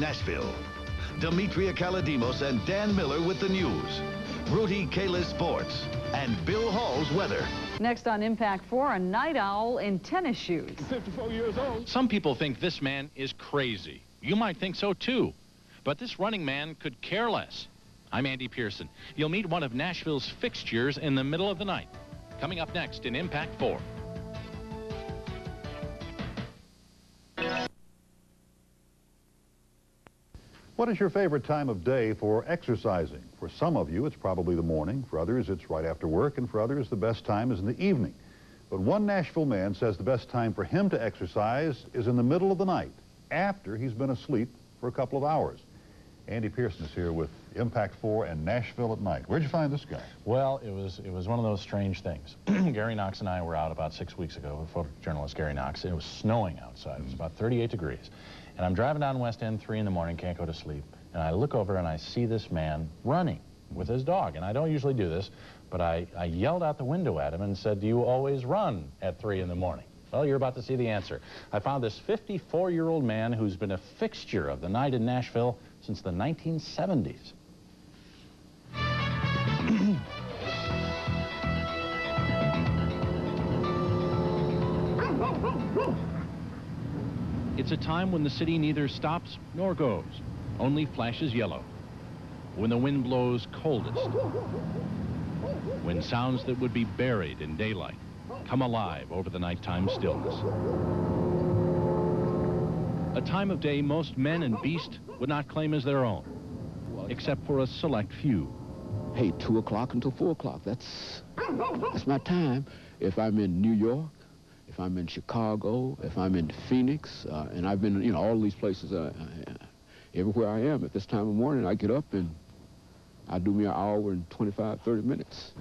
Nashville. Demetria Kaladimos and Dan Miller with the news. Rudy Kalis sports. And Bill Hall's weather. Next on Impact 4, a night owl in tennis shoes. 54 years old. Some people think this man is crazy. You might think so too. But this running man could care less. I'm Andy Pearson. You'll meet one of Nashville's fixtures in the middle of the night. Coming up next in Impact 4. What is your favorite time of day for exercising? For some of you, it's probably the morning. For others, it's right after work. And for others, the best time is in the evening. But one Nashville man says the best time for him to exercise is in the middle of the night, after he's been asleep for a couple of hours. Andy Pearson is here with Impact 4 and Nashville at Night. Where'd you find this guy? Well, it was one of those strange things. Gary Knox and I were out about 6 weeks ago with photojournalist Gary Knox. It was snowing outside. It was about 38 degrees. And I'm driving down West End 3 in the morning, can't go to sleep. And I look over and I see this man running with his dog. And I don't usually do this, but I yelled out the window at him and said, "Do you always run at 3 in the morning?" Well, you're about to see the answer. I found this 54-year-old man who's been a fixture of the night in Nashville since the 1970s. It's a time when the city neither stops nor goes, only flashes yellow. When the wind blows coldest. When sounds that would be buried in daylight come alive over the nighttime stillness. A time of day most men and beast would not claim as their own, except for a select few. Hey, 2 o'clock until 4 o'clock, that's my time. If I'm in New York, if I'm in Chicago, if I'm in Phoenix, and I've been, all these places, everywhere I am at this time of morning, I get up and I do me an hour and 25, 30 minutes.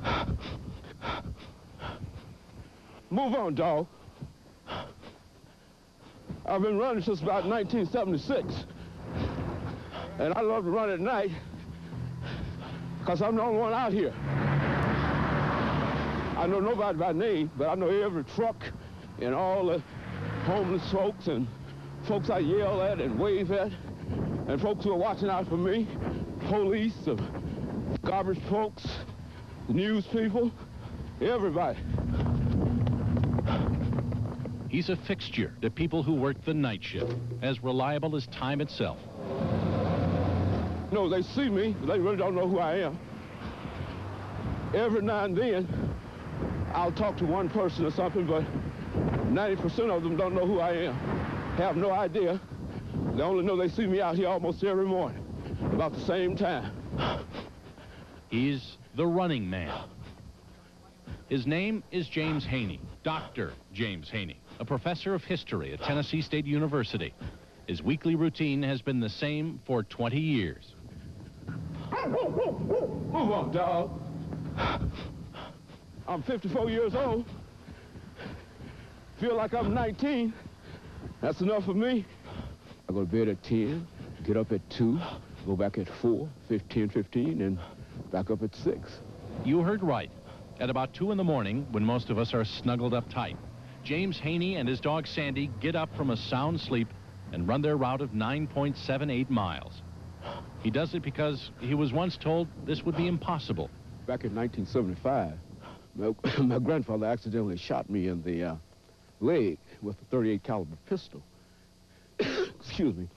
Move on, dog. I've been running since about 1976. And I love to run at night because I'm the only one out here. I know nobody by name, but I know every truck and all the homeless folks and folks I yell at and wave at, and folks who are watching out for me, police, the garbage folks, the news people, everybody. He's a fixture to people who work the night shift, as reliable as time itself. No, they see me, but they really don't know who I am. Every now and then, I'll talk to one person or something, but 90% of them don't know who I am, have no idea. They only know they see me out here almost every morning, about the same time. He's the running man. His name is James Haney, Dr. James Haney, a professor of history at Tennessee State University. His weekly routine has been the same for 20 years. Move on, dog. I'm 54 years old. Feel like I'm 19. That's enough for me. I go to bed at 10, get up at 2, go back at 4, 15, and back up at 6. You heard right. At about 2 in the morning, when most of us are snuggled up tight, James Haney and his dog Sandy get up from a sound sleep and run their route of 9.78 miles. He does it because he was once told this would be impossible. Back in 1975, my grandfather accidentally shot me in the leg with a .38 caliber pistol. Excuse me.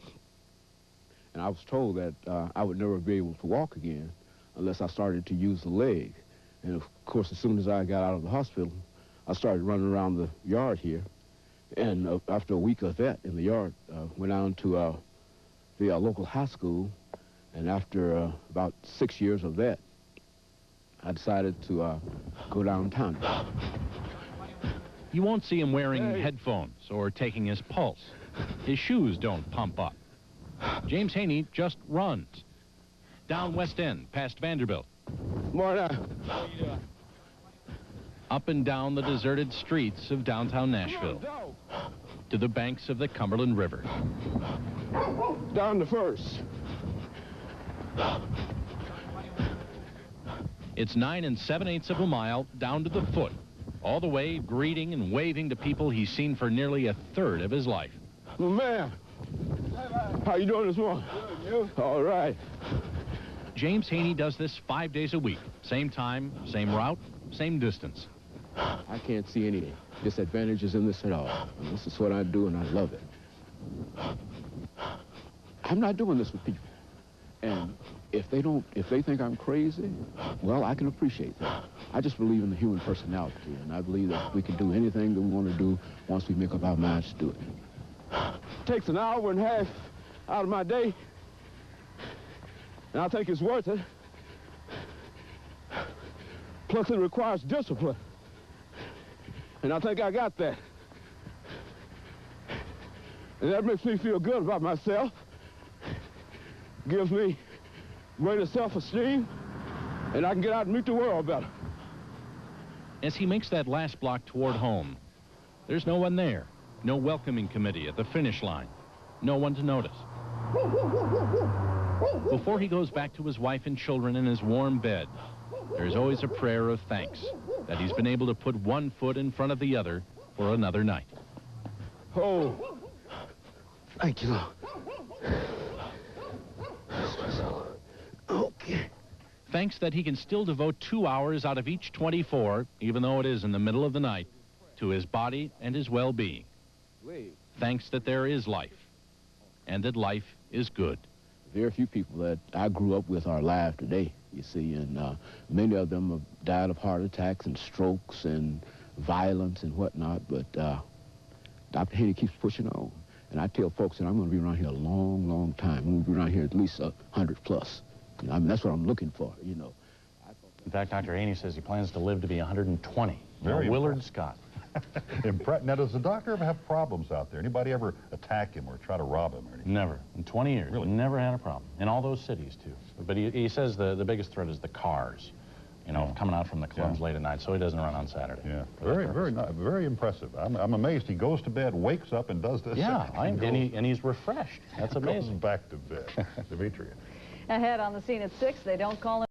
And I was told that I would never be able to walk again unless I started to use the leg. And of course, as soon as I got out of the hospital, I started running around the yard here. And after a week of that in the yard, went down to the local high school. And after about 6 years of that, I decided to go downtown. You won't see him wearing headphones or taking his pulse. His shoes don't pump up. James Haney just runs. Down West End, past Vanderbilt. Morning. Up and down the deserted streets of downtown Nashville. To the banks of the Cumberland River. Down to First. It's 9 7/8 of a mile down to the foot, all the way greeting and waving to people he's seen for nearly a third of his life. Well, man, How you doing this morning? Good, you? All right. James Haney does this 5 days a week. Same time, same route, same distance. I can't see any disadvantages in this at all. And this is what I do, and I love it. I'm not doing this with people. And if they think I'm crazy, well, I can appreciate that. I just believe in the human personality, and I believe that we can do anything that we want to do once we make up our minds to do it. It takes an hour and a half out of my day, and I think it's worth it. Plus, it requires discipline, and I think I got that. And that makes me feel good about myself, gives me greater self-esteem, and I can get out and meet the world better. As he makes that last block toward home, there's no one there. No welcoming committee at the finish line. No one to notice. Before he goes back to his wife and children in his warm bed, there's always a prayer of thanks that he's been able to put one foot in front of the other for another night. Oh, thank you, Lord. Okay. Thanks that he can still devote 2 hours out of each 24, even though it is in the middle of the night, to his body and his well-being. Thanks that there is life, and that life is good. Very few people that I grew up with are alive today, you see, and many of them have died of heart attacks and strokes and violence and whatnot, but Dr. Haney keeps pushing on. And I tell folks that I'm going to be around here a long, long time. I'm going to be around here at least 100 plus. You know, I mean, that's what I'm looking for, you know. In fact, Dr. Haney says he plans to live to be 120. Very Willard Scott. Now, does the doctor ever have problems out there? Anybody ever attack him or try to rob him or anything? Never. In 20 years. Really? Never had a problem. In all those cities, too. But he says the biggest threat is the cars, you know, coming out from the clubs late at night, so he doesn't run on Saturday. Yeah. Very impressive. I'm amazed he goes to bed, wakes up, and does this. Yeah, and he's refreshed. That's amazing. Goes back to bed. Demetria. Ahead on the scene at 6, they don't call him